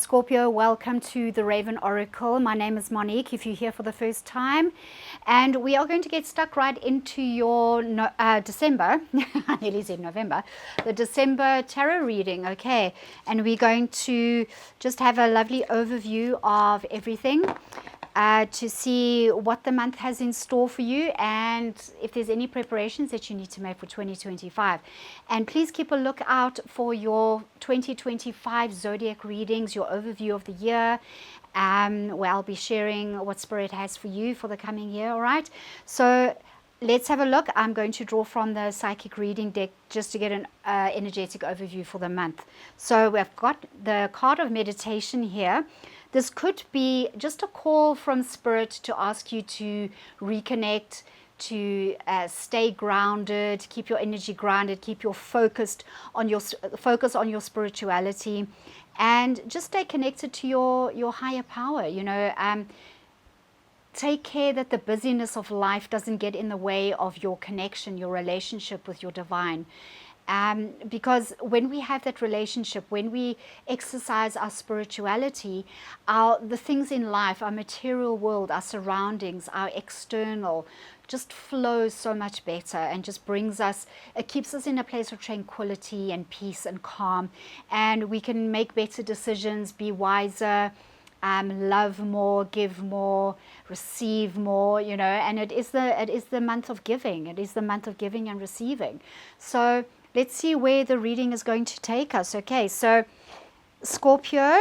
Scorpio, welcome to the Raven Oracle. My name is Monique, if you're here for the first time. And we are going to get stuck right into your December, I nearly said November, the December tarot reading, okay? And we're going to just have a lovely overview of everything to see what the month has in store for you and if there's any preparations that you need to make for 2025. And please keep a lookout for your 2025 zodiac readings, your overview of the year, where I'll be sharing what Spirit has for you for the coming year, all right? So let's have a look. I'm going to draw from the psychic reading deck just to get an energetic overview for the month. So we've got the card of meditation here. This could be just a call from Spirit to ask you to reconnect, to stay grounded, keep your energy grounded, keep your focus on your spirituality, and just stay connected to your higher power. You know, take care that the busyness of life doesn't get in the way of your connection, your relationship with your divine. Because when we have that relationship, when we exercise our spirituality, the things in life, our material world, our surroundings, our external, just flows so much better and just brings us, it keeps us in a place of tranquility and peace and calm, and we can make better decisions, be wiser, love more, give more, receive more, you know. And it is the month of giving. It is the month of giving and receiving. So let's see where the reading is going to take us. Okay, so Scorpio,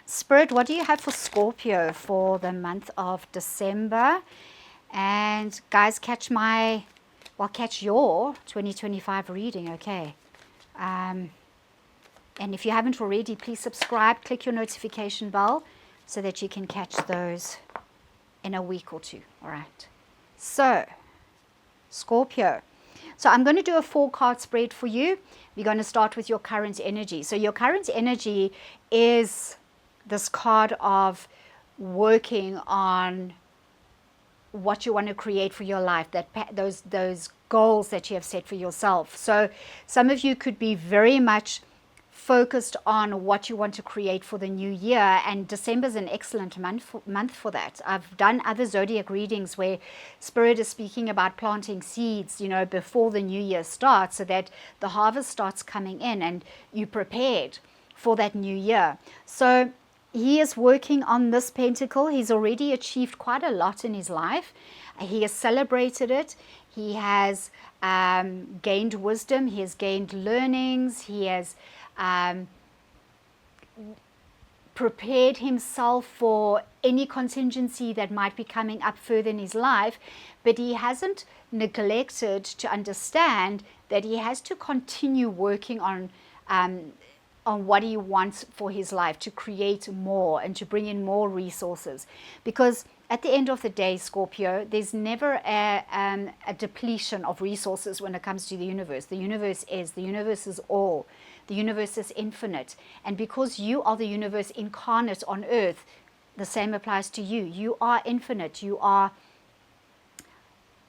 Spirit, what do you have for Scorpio for the month of December? And guys, catch your 2025 reading, okay? And if you haven't already, please subscribe, click your notification bell so that you can catch those in a week or two, all right? So, Scorpio. So I'm going to do a 4-card spread for you. We're going to start with your current energy. So your current energy is this card of working on what you want to create for your life, those goals that you have set for yourself. So some of you could be very much focused on what you want to create for the new year, and December is an excellent month for that. I've done other zodiac readings where Spirit is speaking about planting seeds, you know, before the new year starts, so that the harvest starts coming in and you prepared for that new year. So he is working on this pentacle. He's already achieved quite a lot in his life. He has celebrated it. He has gained wisdom. He has gained learnings. He has prepared himself for any contingency that might be coming up further in his life, but he hasn't neglected to understand that he has to continue working on what he wants for his life, to create more and to bring in more resources. Because at the end of the day, Scorpio, there's never a depletion of resources when it comes to the universe. The universe is all. The universe is infinite. And because you are the universe incarnate on earth, the same applies to you. You are infinite. You are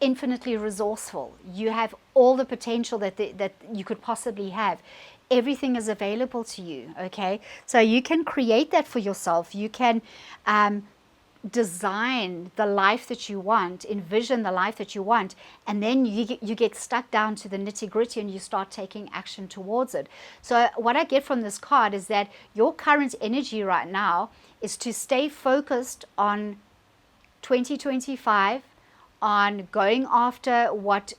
infinitely resourceful. You have all the potential that you could possibly have. Everything is available to you, okay? So you can create that for yourself. You can design the life that you want, envision the life that you want, and then you get stuck down to the nitty-gritty and you start taking action towards it. So what I get from this card is that your current energy right now is to stay focused on 2025, on going after what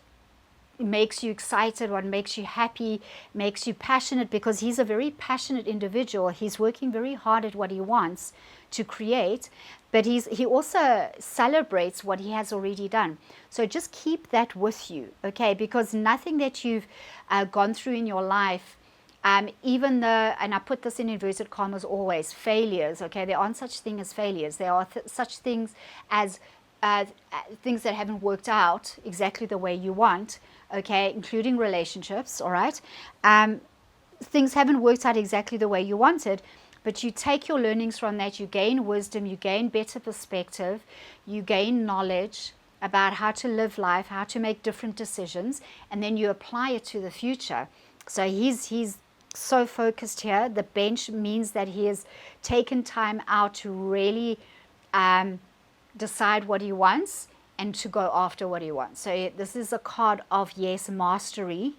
makes you excited, what makes you happy, makes you passionate, because he's a very passionate individual. He's working very hard at what he wants to create, but he also celebrates what he has already done. So just keep that with you, okay? Because nothing that you've gone through in your life, even and I put this in inverted commas always, failures, okay? There aren't such thing as failures. There are such things as things that haven't worked out exactly the way you want, okay, including relationships, all right? Things haven't worked out exactly the way you wanted, but you take your learnings from that, you gain wisdom, you gain better perspective, you gain knowledge about how to live life, how to make different decisions, and then you apply it to the future. So he's so focused here. The bench means that he has taken time out to really decide what he wants and to go after what he wants. So this is a card of, yes, mastery.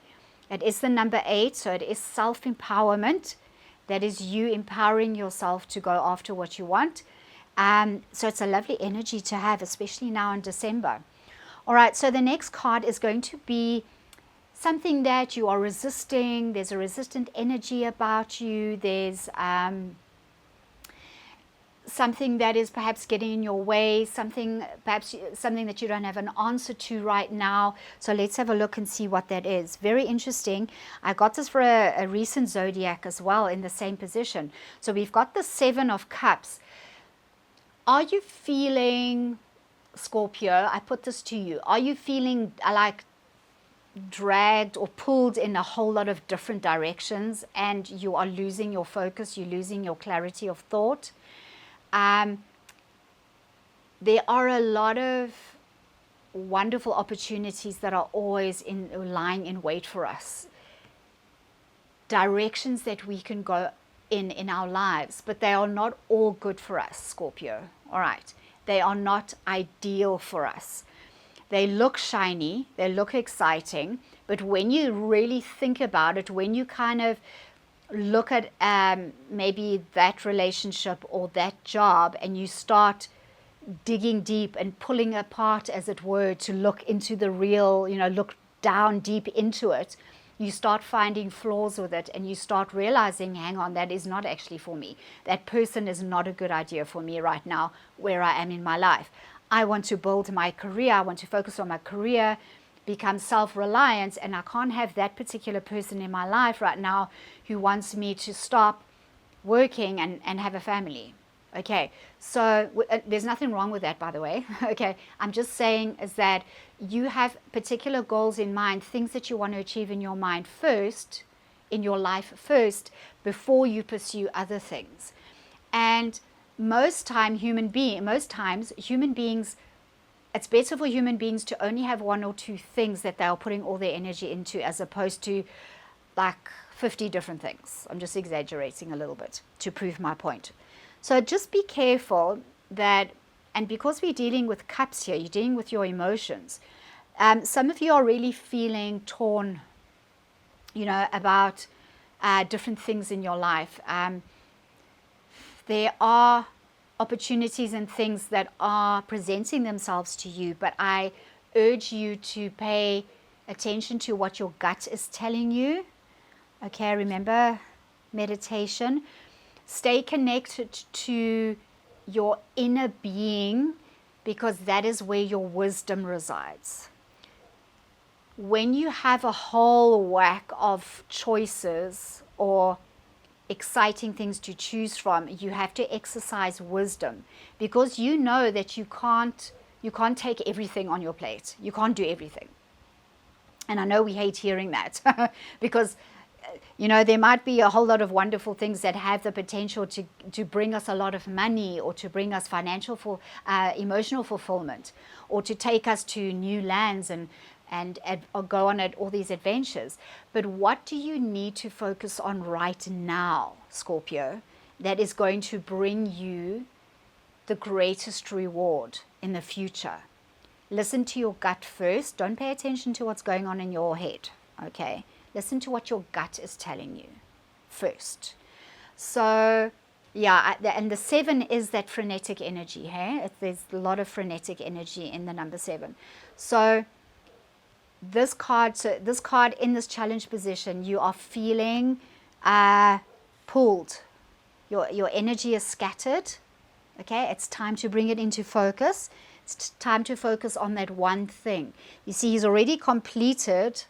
It is the number 8, so it is self-empowerment. That is you empowering yourself to go after what you want. So it's a lovely energy to have, especially now in December. All right, so the next card is going to be something that you are resisting. There's a resistant energy about you. There's something that is perhaps getting in your way, perhaps something that you don't have an answer to right now. So let's have a look and see what that is. Very interesting. I got this for a recent zodiac as well in the same position. So we've got the 7 of Cups. Are you feeling, Scorpio, I put this to you, are you feeling like dragged or pulled in a whole lot of different directions, and you are losing your focus, you're losing your clarity of thought? There are a lot of wonderful opportunities that are always lying in wait for us. Directions that we can go in our lives, but they are not all good for us, Scorpio. All right. They are not ideal for us. They look shiny, they look exciting, but when you really think about it, when you kind of look at maybe that relationship or that job, and you start digging deep and pulling apart, as it were, to look into the real, look down deep into it, you start finding flaws with it, and you start realizing, hang on, that is not actually for me. That person is not a good idea for me right now where I am in my life. I want to build my career. I want to focus on my career, become self-reliant, and I can't have that particular person in my life right now who wants me to stop working and have a family. Okay, so there's nothing wrong with that, by the way. Okay, I'm just saying is that you have particular goals in mind, things that you want to achieve in your mind first, in your life first, before you pursue other things. And most times human beings, it's better for human beings to only have 1 or 2 things that they are putting all their energy into, as opposed to like 50 different things. I'm just exaggerating a little bit to prove my point. So just be careful that, and because we're dealing with cups here, you're dealing with your emotions. Some of you are really feeling torn, about different things in your life. There are opportunities and things that are presenting themselves to you, but I urge you to pay attention to what your gut is telling you. Okay, remember meditation. Stay connected to your inner being, because that is where your wisdom resides. When you have a whole whack of choices or exciting things to choose from, you have to exercise wisdom, because you know that you can't take everything on your plate. You can't do everything. And I know we hate hearing that because there might be a whole lot of wonderful things that have the potential to bring us a lot of money, or to bring us financial emotional fulfillment, or to take us to new lands and or go on all these adventures. But what do you need to focus on right now, Scorpio, that is going to bring you the greatest reward in the future? Listen to your gut first. Don't pay attention to what's going on in your head, okay? Listen to what your gut is telling you first. So, yeah, and the 7 is that frenetic energy, hey? There's a lot of frenetic energy in the number 7. So this card in this challenge position, you are feeling pulled. Your energy is scattered. Okay, it's time to bring it into focus. It's time to focus on that one thing. You see, he's already completed,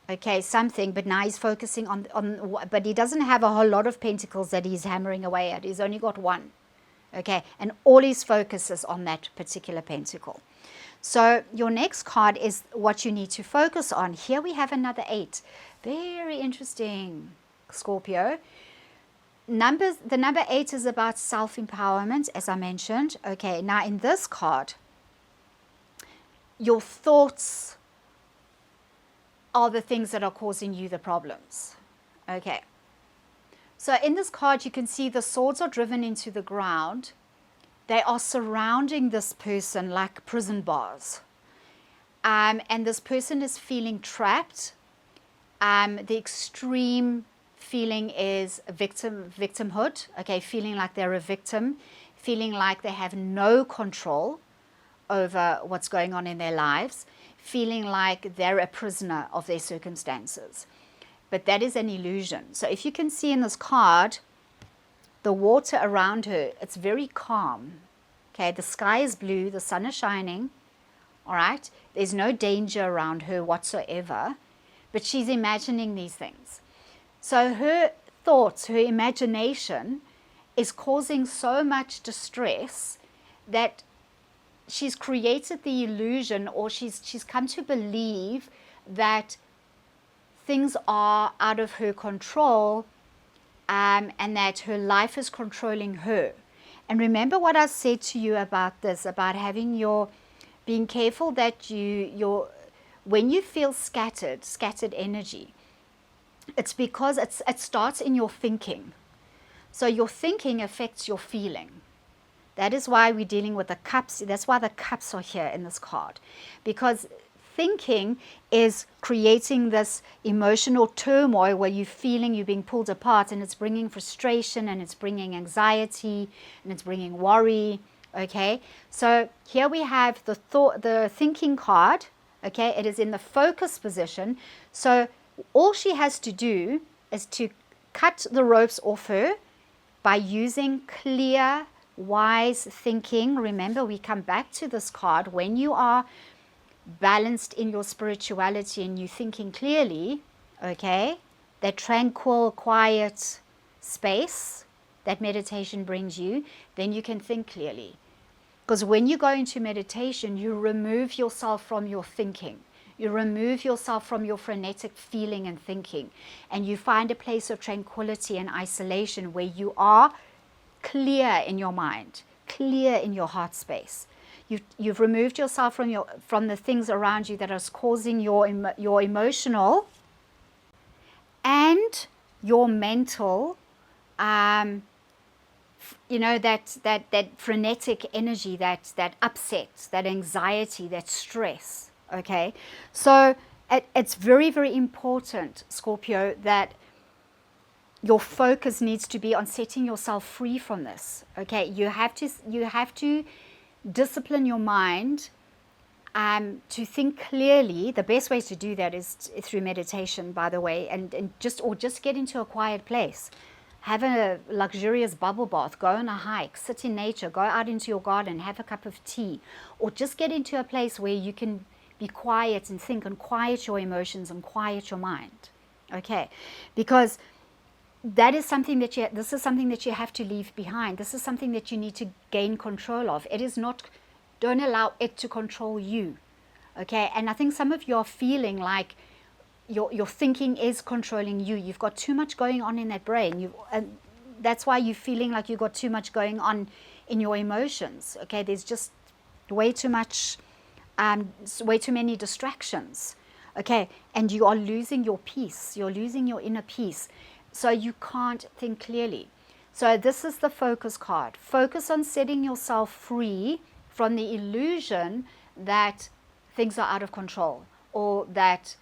okay, something, but now he's focusing on, but he doesn't have a whole lot of pentacles that he's hammering away at. He's only got 1. Okay, and all his focus is on that particular pentacle. So your next card is what you need to focus on. Here we have another 8. Very interesting, Scorpio. The number 8 is about self-empowerment, as I mentioned. Okay, now in this card, your thoughts are the things that are causing you the problems. Okay. So in this card, you can see the swords are driven into the ground. They are surrounding this person like prison bars. And this person is feeling trapped. The extreme feeling is victimhood, okay, feeling like they're a victim, feeling like they have no control over what's going on in their lives, feeling like they're a prisoner of their circumstances. But that is an illusion. So if you can see in this card, the water around her, it's very calm. Okay, the sky is blue, the sun is shining, all right? There's no danger around her whatsoever, but she's imagining these things. So her thoughts, her imagination is causing so much distress that she's created the illusion, or she's come to believe that things are out of her control, and that her life is controlling her. And remember what I said to you about this, about having being careful that when you feel scattered energy, it's because it starts in your thinking. So your thinking affects your feeling. That is why we're dealing with the cups. That's why the cups are here in this card, because thinking is creating this emotional turmoil where you're feeling you're being pulled apart, and it's bringing frustration, and it's bringing anxiety, and it's bringing worry. Okay, so here we have the thinking card. Okay, it is in the focus position. So all she has to do is to cut the ropes off her by using clear, wise thinking. Remember, we come back to this card. When you are balanced in your spirituality and you thinking clearly, okay, that tranquil, quiet space that meditation brings you, then you can think clearly. Because when you go into meditation, you remove yourself from your thinking. You remove yourself from your frenetic feeling and thinking, and you find a place of tranquility and isolation where you are clear in your mind, clear in your heart space. You've removed yourself from the things around you that are causing your emotional and your mental, that frenetic energy, that upset, that anxiety, that stress. Okay, so it's very, very important, Scorpio, that your focus needs to be on setting yourself free from this. Okay, you have to discipline your mind to think clearly. The best way to do that is through meditation, by the way, and just get into a quiet place. Have a luxurious bubble bath, go on a hike, sit in nature, go out into your garden, have a cup of tea, or just get into a place where you can be quiet and think and quiet your emotions and quiet your mind. Okay, because this is something that you have to leave behind. This is something that you need to gain control of. It is not, don't allow it to control you. Okay, and I think some of you are feeling like your thinking is controlling you. You've got too much going on in that brain. And that's why you're feeling like you've got too much going on in your emotions. Okay, there's just way too much, way too many distractions. Okay, and you are losing your peace. You're losing your inner peace. So you can't think clearly. So this is the focus card. Focus on setting yourself free from the illusion that things are out of control, or that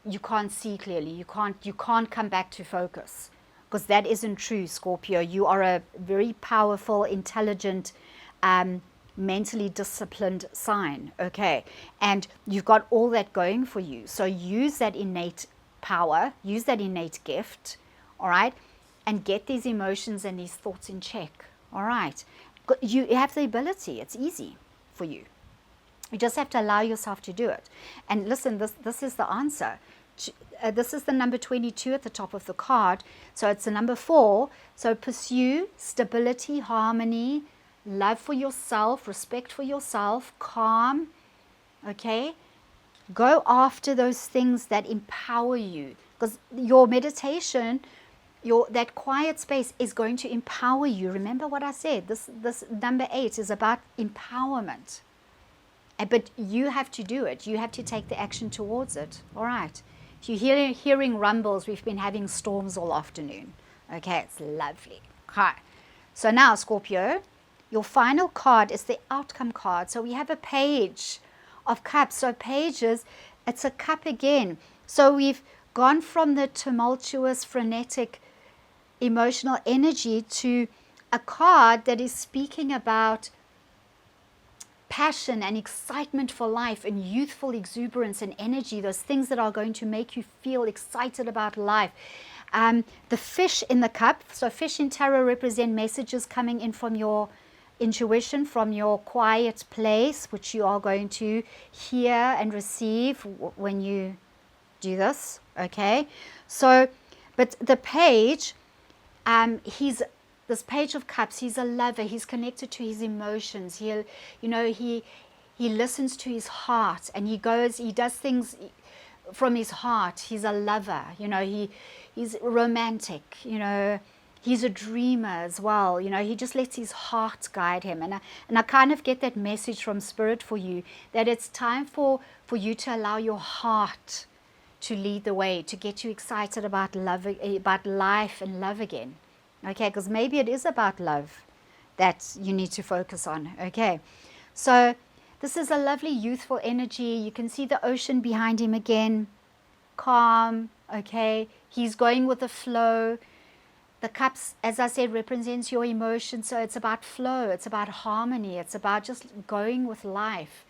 you can't see clearly. You can't come back to focus, because that isn't true, Scorpio. You are a very powerful, intelligent, mentally disciplined sign. Okay, and you've got all that going for you. So use that innate power, use that innate gift, all right, and get these emotions and these thoughts in check. All right, you have the ability. It's easy for you. You just have to allow yourself to do it. And listen, this is the answer. This is the number 22 at the top of the card. So it's the number 4. So pursue stability, harmony, love for yourself, respect for yourself, calm. Okay, go after those things that empower you, because your meditation, that quiet space is going to empower you. Remember what I said. This number 8 is about empowerment. But you have to do it. You have to take the action towards it. All right. If you're hearing rumbles, we've been having storms all afternoon. Okay, it's lovely. Okay. So now, Scorpio, your final card is the outcome card. So we have a page of cups. So pages, it's a cup again. So we've gone from the tumultuous, frenetic, emotional energy to a card that is speaking about passion and excitement for life and youthful exuberance and energy, those things that are going to make you feel excited about life. The fish in the cup, so fish in tarot represent messages coming in from your intuition, from your quiet place, which you are going to hear and receive when you do this, okay? So, but the page, this page of cups, he's a lover, he's connected to his emotions. He listens to his heart, and he does things from his heart. He's a lover, he's romantic, he's a dreamer as well. He just lets his heart guide him. And I kind of get that message from Spirit for you, that it's time for you to allow your heart to lead the way, to get you excited about love, about life and love again. Okay, because maybe it is about love that you need to focus on. Okay, so this is a lovely youthful energy. You can see the ocean behind him again, calm. Okay, he's going with the flow. The cups, as I said, represents your emotions. So it's about flow, it's about harmony, it's about just going with life,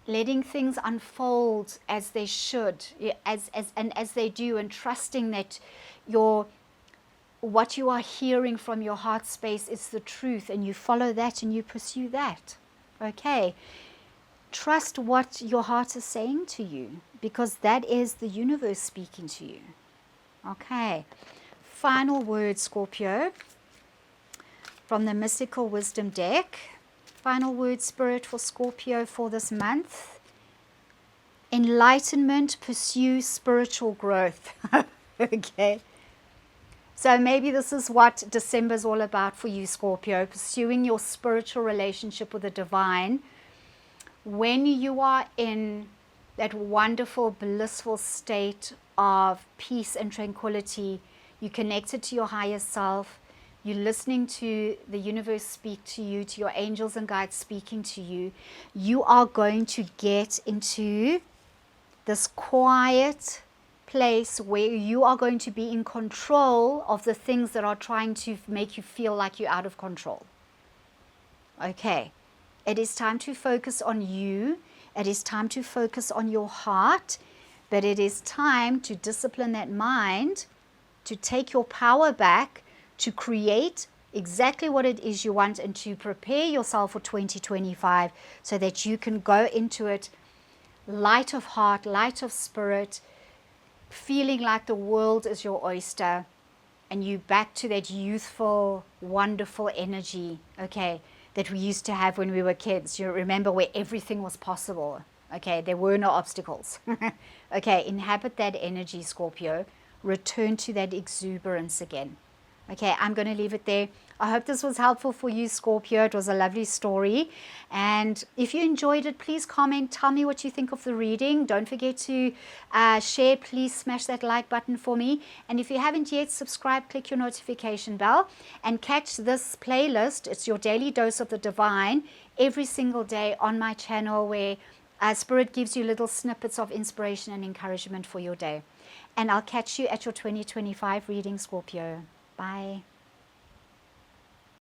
letting things unfold as they should, as they do, and trusting that what you are hearing from your heart space is the truth, and you follow that and you pursue that. Okay, trust what your heart is saying to you, because that is the universe speaking to you. Okay, final word, Scorpio, from the Mystical Wisdom deck. Final word, Spirit, for Scorpio for this month: enlightenment, pursue spiritual growth. Okay, so maybe this is what December is all about for you, Scorpio, pursuing your spiritual relationship with the divine. When you are in that wonderful, blissful state of peace and tranquility, you're connected to your higher self, you're listening to the universe speak to you, to your angels and guides speaking to you, you are going to get into this quiet place where you are going to be in control of the things that are trying to make you feel like you're out of control. Okay, it is time to focus on you. It is time to focus on your heart, but it is time to discipline that mind, to take your power back, to create exactly what it is you want, and to prepare yourself for 2025 so that you can go into it light of heart, light of spirit, feeling like the world is your oyster, and you back to that youthful, wonderful energy, okay, that we used to have when we were kids. You remember, where everything was possible. Okay, there were no obstacles. Okay, inhabit that energy, Scorpio. Return to that exuberance again. Okay, I'm going to leave it there. I hope this was helpful for you, Scorpio. It was a lovely story. And if you enjoyed it, please comment. Tell me what you think of the reading. Don't forget to share. Please smash that like button for me. And if you haven't yet, subscribe, click your notification bell, and catch this playlist. It's your daily dose of the divine every single day on my channel, where Spirit gives you little snippets of inspiration and encouragement for your day. And I'll catch you at your 2025 reading, Scorpio. Bye.